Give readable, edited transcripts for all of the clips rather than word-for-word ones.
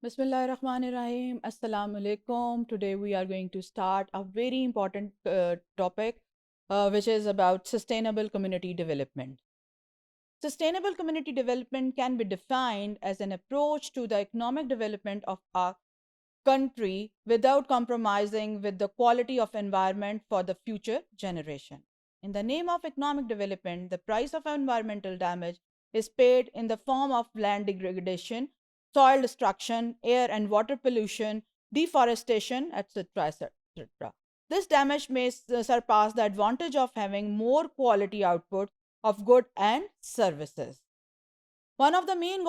Bismillahirrahmanirrahim. Assalamu alaikum. Today we are going to start a very important topic, which is about sustainable community development. Sustainable community development can be defined as an approach to the economic development of a country without compromising with the quality of environment for the future generation. In the name of economic development, the price of environmental damage is paid in the form of land degradation, soil destruction, air and water pollution, deforestation, etc. etc. This damage may surpass the advantage of having more quality output of goods and services. One of the main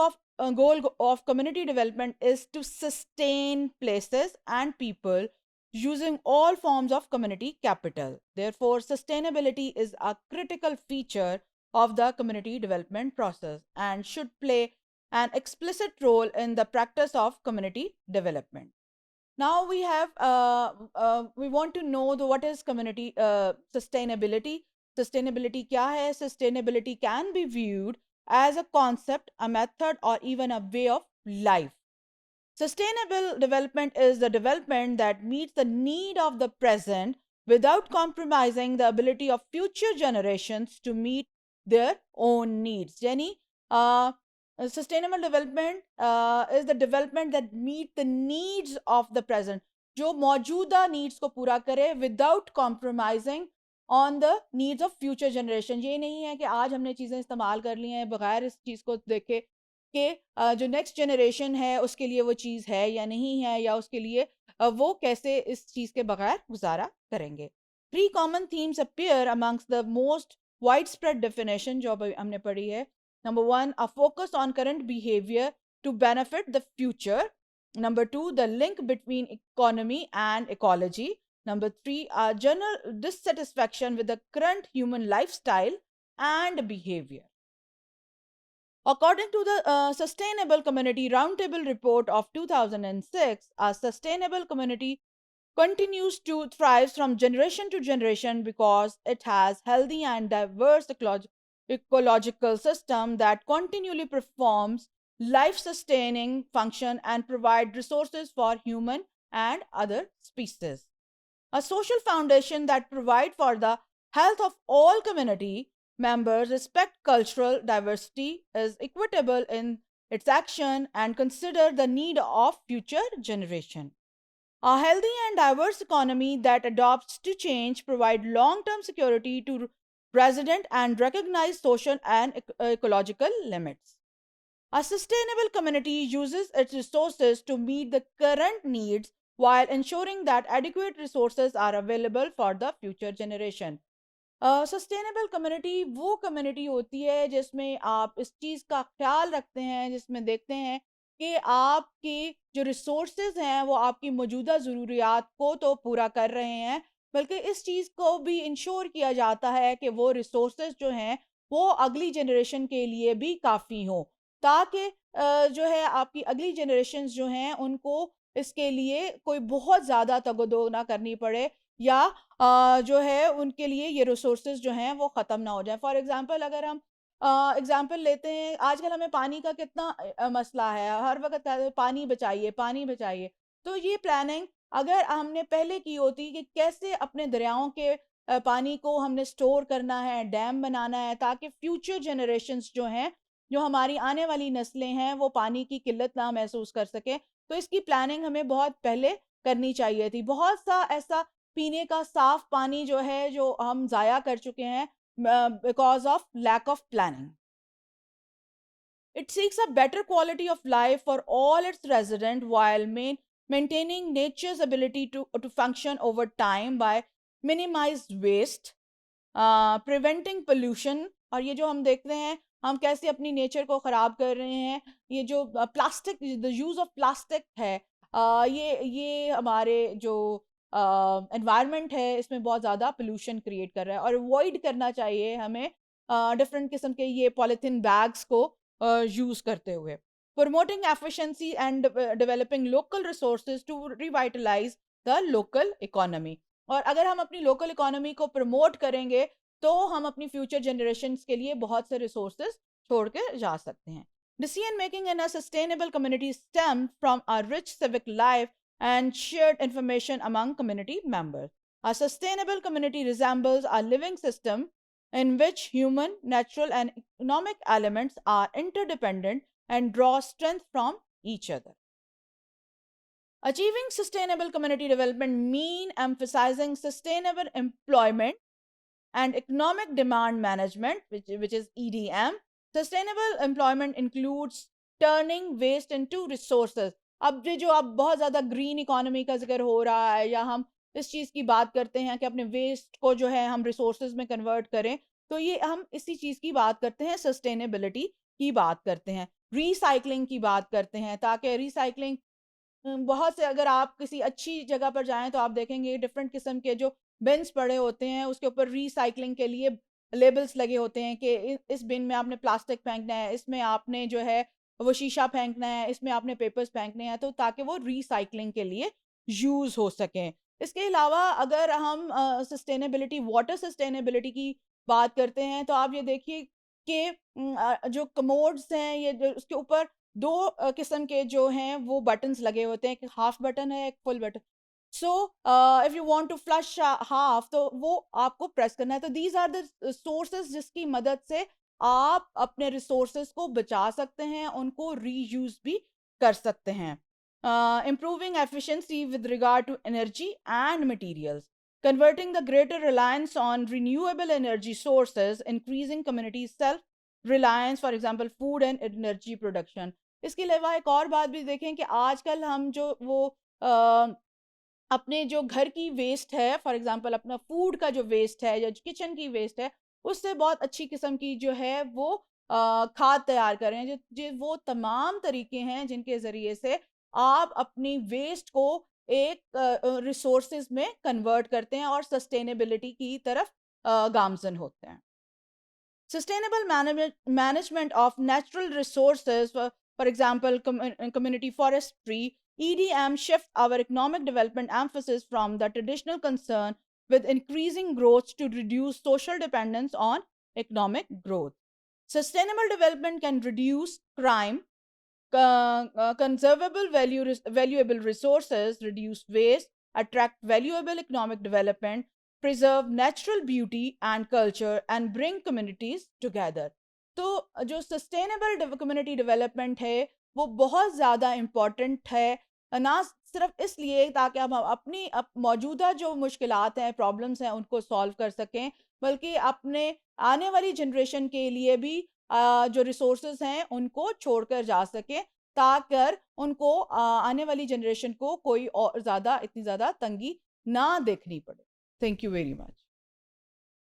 goal of community development is to sustain places and people using all forms of community capital. Therefore, sustainability is a critical feature of the community development process and should play an explicit role in the practice of community development. Now we want to know what is community sustainability. Sustainability क्या है? Sustainability can be viewed as a concept, a method, or even a way of life. Sustainable development is the development that meets the need of the present without compromising the ability of future generations to meet their own needs. Jenny, sustainable development is the development that meet the needs of the present. जो मौजूदा needs को पूरा करे without compromising on the needs of future generation. ये नहीं है कि आज हमने चीज़ें इस्तेमाल कर ली हैं बगैर इस चीज़ को देखे कि जो नेक्स्ट जनरेशन है उसके लिए वो चीज़ है या नहीं है या उसके लिए वो कैसे इस चीज़ के बगैर गुजारा करेंगे. Three common themes appear amongst the most wide spread definition जो अभी हमने पढ़ी है. Number one, a focus on current behavior to benefit the future. Number two, the link between economy and ecology. Number three, a general dissatisfaction with the current human lifestyle and behavior. According to the Sustainable Community Roundtable report of 2006, a sustainable community continues to thrive from generation to generation because it has healthy and diverse ecological system that continually performs life-sustaining function and provide resources for human and other species. A social foundation that provide for the health of all community members, respect cultural diversity, is equitable in its action, and consider the need of future generation. A healthy and diverse economy that adapts to change provide long-term security to resident and recognize social and ecological limits. A sustainable community uses its resources to meet the current needs while ensuring that adequate resources are available for the future generation. Sustainable community वो community होती है जिसमें आप इस चीज़ का ख्याल रखते हैं, जिसमें देखते हैं कि आपकी जो रिसोर्सेज हैं वो आपकी मौजूदा ज़रूरियात को तो पूरा कर रहे हैं, बल्कि इस चीज़ को भी इंश्योर किया जाता है कि वो रिसोर्सेज जो हैं वो अगली जनरेशन के लिए भी काफ़ी हों, ताकि जो है आपकी अगली जनरेशन्स जो हैं उनको इसके लिए कोई बहुत ज़्यादा तगदो ना करनी पड़े या जो है उनके लिए ये रिसोर्सेज जो हैं वो ख़त्म ना हो जाएँ. फॉर एग्ज़ाम्पल अगर हम एग्ज़ाम्पल लेते हैं, आजकल हमें पानी का कितना मसला है, हर वक़्त कहते हैं पानी बचाइए, पानी बचाइए. तो ये प्लानिंग अगर हमने पहले की होती कि कैसे अपने दरियाओं के पानी को हमने स्टोर करना है, डैम बनाना है ताकि फ्यूचर जनरेशन्स जो हैं, जो हमारी आने वाली नस्लें हैं, वो पानी की किल्लत ना महसूस कर सकें. तो इसकी प्लानिंग हमें बहुत पहले करनी चाहिए थी. बहुत सा ऐसा पीने का साफ पानी जो है जो हम ज़ाया कर चुके हैं because of lack of planning. It seeks a better quality of life for all its residents while maintaining nature's ability to function over time by minimized waste, preventing pollution. और ये जो हम देखते हैं हम कैसे अपनी नेचर को ख़राब कर रहे हैं, ये जो plastic the use of plastic है, ये हमारे जो एनवायरनमेंट है इसमें बहुत ज़्यादा पोल्यूशन क्रिएट कर रहा है और अवॉइड करना चाहिए हमें डिफरेंट किस्म के ये पॉलीथीन बैग्स को यूज़ करते हुए. Promoting efficiency and developing local resources to revitalise the local economy. और अगर हम अपनी लोकल इकोनॉमी को प्रमोट करेंगे तो हम अपनी फ्यूचर जनरेशन्स के लिए बहुत से रिसोर्सेज छोड़ के जा सकते हैं. Decision making in a sustainable community stems from a rich civic life and shared information among community members. A sustainable community resembles a living system in which human, natural, and economic elements are interdependent and draw strength from each other. Achieving sustainable community development mean emphasizing sustainable employment and economic demand management, which is EDM. Sustainable employment includes turning waste into resources. अब ये जो अब बहुत ज़्यादा green economy का जिक्र हो रहा है, या हम इस चीज़ की बात करते हैं कि अपने वेस्ट को जो है हम रिसोर्सेज में कन्वर्ट करें, तो ये हम इसी चीज़ की बात करते हैं, सस्टेनेबिलिटी की बात करते हैं, रिसाइकलिंग की बात करते हैं, ताकि रिसाइकलिंग बहुत से, अगर आप किसी अच्छी जगह पर जाएँ तो आप देखेंगे डिफरेंट किस्म के जो बिन्स पड़े होते हैं, उसके ऊपर रिसाइक्लिंग के लिए लेबल्स लगे होते हैं कि इस बिन में आपने प्लास्टिक फेंकना है, इसमें आपने जो है वो शीशा फेंकना है, इसमें आपने पेपर्स फेंकने हैं, तो ताकि वो रिसाइक्लिंग के लिए यूज़ हो सकें। इसके अलावा अगर हम सस्टेनेबिलिटी, वाटर सस्टेनेबिलिटी की बात करते हैं, तो आप ये देखिए कि जो कमोड्स हैं, ये जो उसके ऊपर 2 किस्म के जो हैं वो बटन्स लगे होते हैं, एक हाफ बटन है, एक full button. So if you want to flush half, तो वो आपको प्रेस करना है। तो दीज आर द सोर्सेज जिसकी मदद से आप अपने रिसोर्सेज को बचा सकते हैं, उनको रीयूज भी कर सकते हैं। Improving efficiency with regard to energy and materials, converting the greater reliance on renewable energy sources, increasing community self reliance, for example food and energy production. इसके अलावा एक और बात भी देखें कि आजकल हम जो वो अपने जो घर की वेस्ट है, फॉर एग्जांपल अपना फूड का जो वेस्ट है या किचन की वेस्ट है, उससे बहुत अच्छी किस्म की जो है वो खाद तैयार करें। जो वो तमाम तरीके हैं जिनके ज़रिए से आप अपनी वेस्ट को एक रिसोर्सेज में कन्वर्ट करते हैं और सस्टेनेबिलिटी की तरफ गामजन होते हैं। Sustainable management of natural resources, for example, community forestry, EDM shift our economic development emphasis from the traditional concern with increasing growth to reduce social dependence on economic growth. Sustainable development can reduce crime, conservable valuable resources, reduce waste, attract valuable economic development, preserve natural beauty and culture, and bring communities together. तो जो sustainable community development है वो बहुत ज़्यादा important है, ना सिर्फ इसलिए ताकि हम अपनी मौजूदा जो मुश्किलात हैं, प्रॉब्लम्स हैं, उनको सॉल्व कर सकें, बल्कि अपने आने वाली जनरेशन के लिए भी जो रिसोर्सेज हैं उनको छोड़कर जा सकें, ताकि उनको आने वाली जनरेशन को कोई और ज़्यादा इतनी ज़्यादा तंगी ना देखनी पड़े। Thank you very much.